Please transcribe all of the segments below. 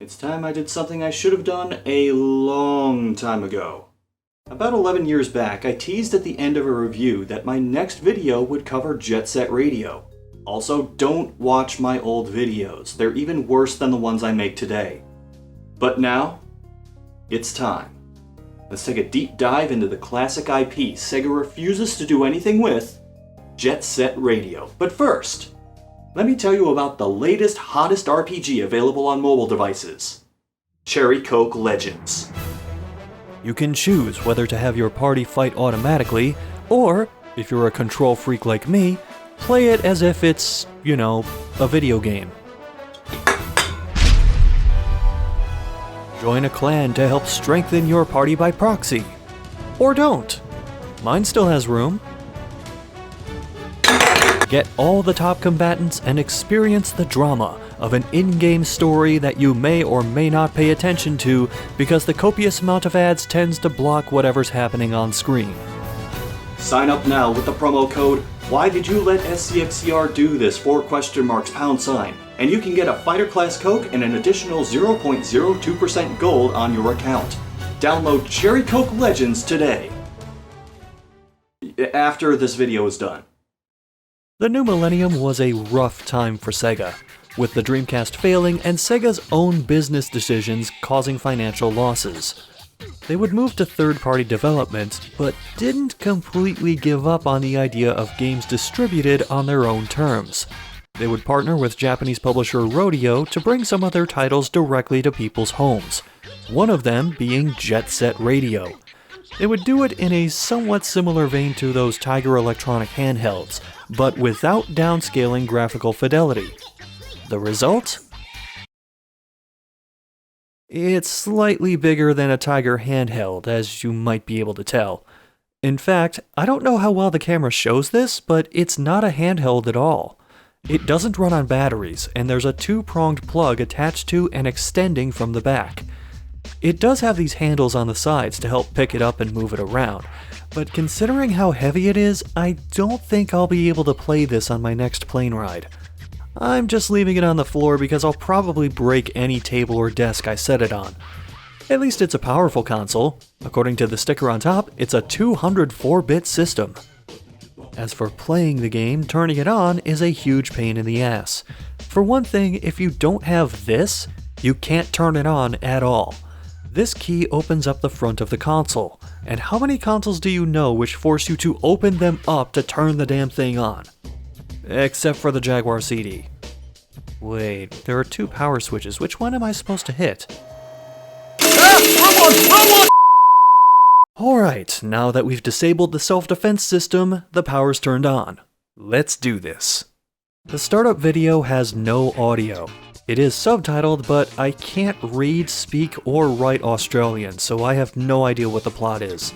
It's time I did something I should have done a long time ago. About 11 years back, I teased at the end of a review that my next video would cover Jet Set Radio. Also, don't watch my old videos. They're even worse than the ones I make today. But now, it's time. Let's take a deep dive into the classic IP Sega refuses to do anything with, Jet Set Radio. But first, let me tell you about the latest, hottest RPG available on mobile devices, Cherry Coke Legends. You can choose whether to have your party fight automatically, or, if you're a control freak like me, play it as if it's, a video game. Join a clan to help strengthen your party by proxy. Or don't. Mine still has room. Get all the top combatants and experience the drama of an in-game story that you may or may not pay attention to because the copious amount of ads tends to block whatever's happening on screen. Sign up now with the promo code Why Did You Let SCXCR Do This? $! And you can get a fighter class Coke and an additional 0.02% gold on your account. Download Cherry Coke Legends today. After this video is done. The new millennium was a rough time for Sega, with the Dreamcast failing and Sega's own business decisions causing financial losses. They would move to third-party development, but didn't completely give up on the idea of games distributed on their own terms. They would partner with Japanese publisher Rodeo to bring some of their titles directly to people's homes, one of them being Jet Set Radio. They would do it in a somewhat similar vein to those Tiger Electronic handhelds, but without downscaling graphical fidelity. The result? It's slightly bigger than a Tiger handheld, as you might be able to tell. In fact, I don't know how well the camera shows this, but it's not a handheld at all. It doesn't run on batteries, and there's a two-pronged plug attached to and extending from the back. It does have these handles on the sides to help pick it up and move it around, but considering how heavy it is, I don't think I'll be able to play this on my next plane ride. I'm just leaving it on the floor because I'll probably break any table or desk I set it on. At least it's a powerful console. According to the sticker on top, it's a 204-bit system. As for playing the game, turning it on is a huge pain in the ass. For one thing, if you don't have this, you can't turn it on at all. This key opens up the front of the console, and how many consoles do you know which force you to open them up to turn the damn thing on? Except for the Jaguar CD. Wait, there are two power switches. Which one am I supposed to hit? Ah! Alright, now that we've disabled the self-defense system, the power's turned on. Let's do this. The startup video has no audio. It is subtitled, but I can't read, speak, or write Australian, so I have no idea what the plot is.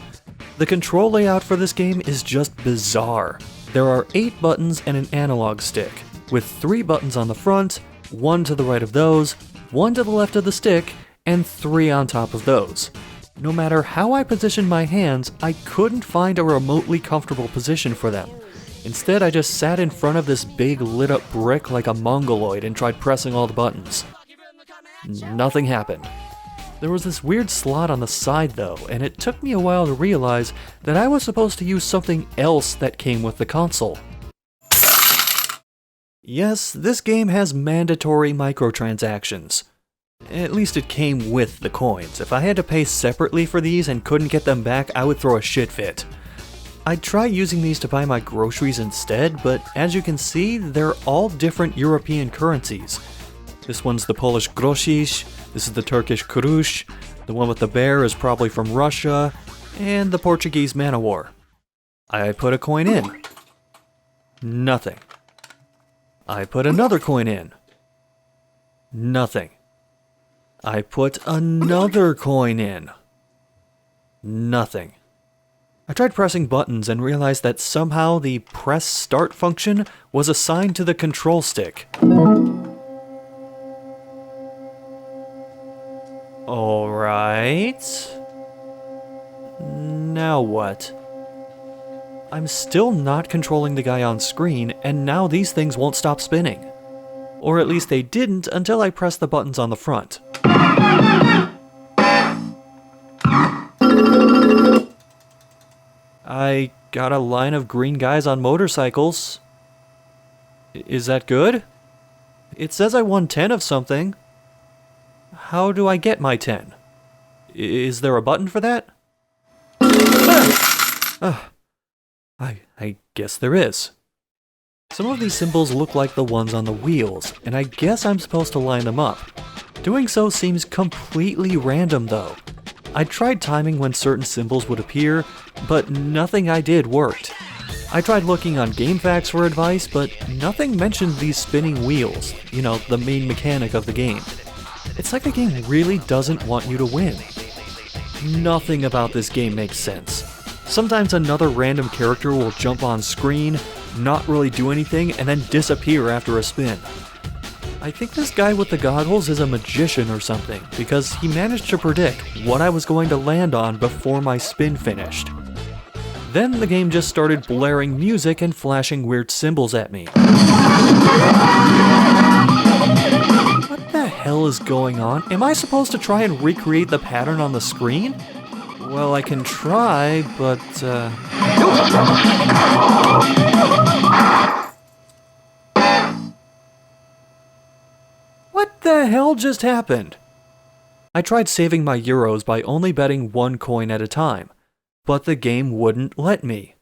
The control layout for this game is just bizarre. There are 8 buttons and an analog stick, with 3 buttons on the front, 1 to the right of those, 1 to the left of the stick, and 3 on top of those. No matter how I positioned my hands, I couldn't find a remotely comfortable position for them. Instead, I just sat in front of this big lit-up brick like a mongoloid and tried pressing all the buttons. Nothing happened. There was this weird slot on the side though, and it took me a while to realize that I was supposed to use something else that came with the console. Yes, this game has mandatory microtransactions. At least it came with the coins. If I had to pay separately for these and couldn't get them back, I would throw a shit fit. I'd try using these to buy my groceries instead, but as you can see, they're all different European currencies. This one's the Polish grošiš, this is the Turkish kurush, the one with the bear is probably from Russia, and the Portuguese man-o'-war. I put a coin in. Nothing. I put another coin in. Nothing. I put another coin in. Nothing. I tried pressing buttons and realized that somehow the press start function was assigned to the control stick. Alright. Now what? I'm still not controlling the guy on screen, and now these things won't stop spinning. Or at least they didn't until I pressed the buttons on the front. I got a line of green guys on motorcycles. Is that good? It says I won 10 of something. How do I get my 10? Is there a button for that? I guess there is. Some of these symbols look like the ones on the wheels, and I guess I'm supposed to line them up. Doing so seems completely random though. I tried timing when certain symbols would appear, but nothing I did worked. I tried looking on GameFAQs for advice, but nothing mentioned these spinning wheels, the main mechanic of the game. It's like the game really doesn't want you to win. Nothing about this game makes sense. Sometimes another random character will jump on screen, not really do anything, and then disappear after a spin. I think this guy with the goggles is a magician or something, because he managed to predict what I was going to land on before my spin finished. Then the game just started blaring music and flashing weird symbols at me. What the hell is going on? Am I supposed to try and recreate the pattern on the screen? Well, I can try, but what the hell just happened? I tried saving my euros by only betting 1 coin at a time, but the game wouldn't let me.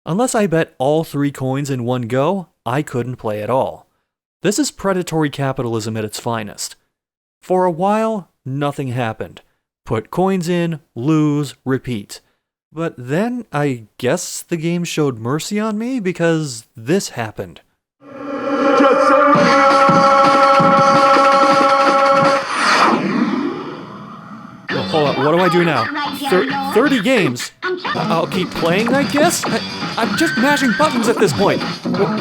Unless I bet all 3 coins in one go, I couldn't play at all. This is predatory capitalism at its finest. For a while, nothing happened. Put coins in, lose, repeat. But then, I guess the game showed mercy on me because this happened. Oh, hold on, what do I do now? 30 games? I'll keep playing, I guess? I'm just mashing buttons at this point.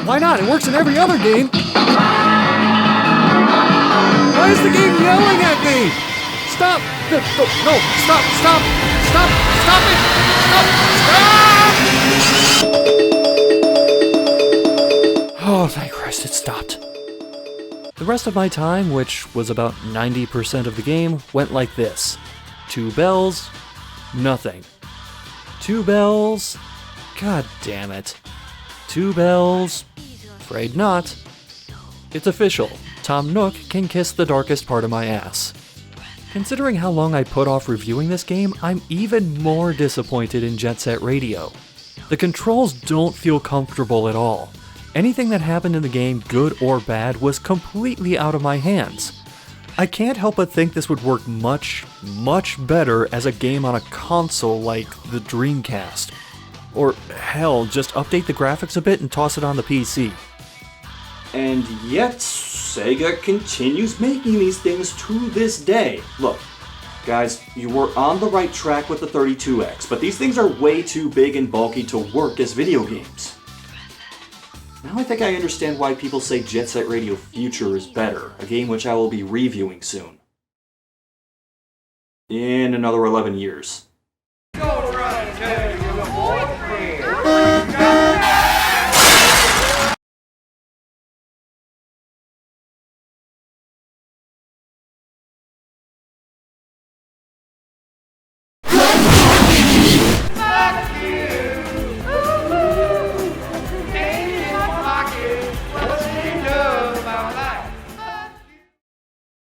Why not? It works in every other game. Why is the game yelling at me? Stop! No, stop it! Stop! Oh, thank Christ it stopped. The rest of my time, which was about 90% of the game, went like this. 2 bells, nothing. 2 bells, god damn it. 2 bells, afraid not. It's official, Tom Nook can kiss the darkest part of my ass. Considering how long I put off reviewing this game, I'm even more disappointed in Jet Set Radio. The controls don't feel comfortable at all. Anything that happened in the game, good or bad, was completely out of my hands. I can't help but think this would work much, much better as a game on a console like the Dreamcast. Or hell, just update the graphics a bit and toss it on the PC. And yet, Sega continues making these things to this day. Look, guys, you were on the right track with the 32X, but these things are way too big and bulky to work as video games. Now I think I understand why people say Jet Set Radio Future is better, a game which I will be reviewing soon. In another 11 years.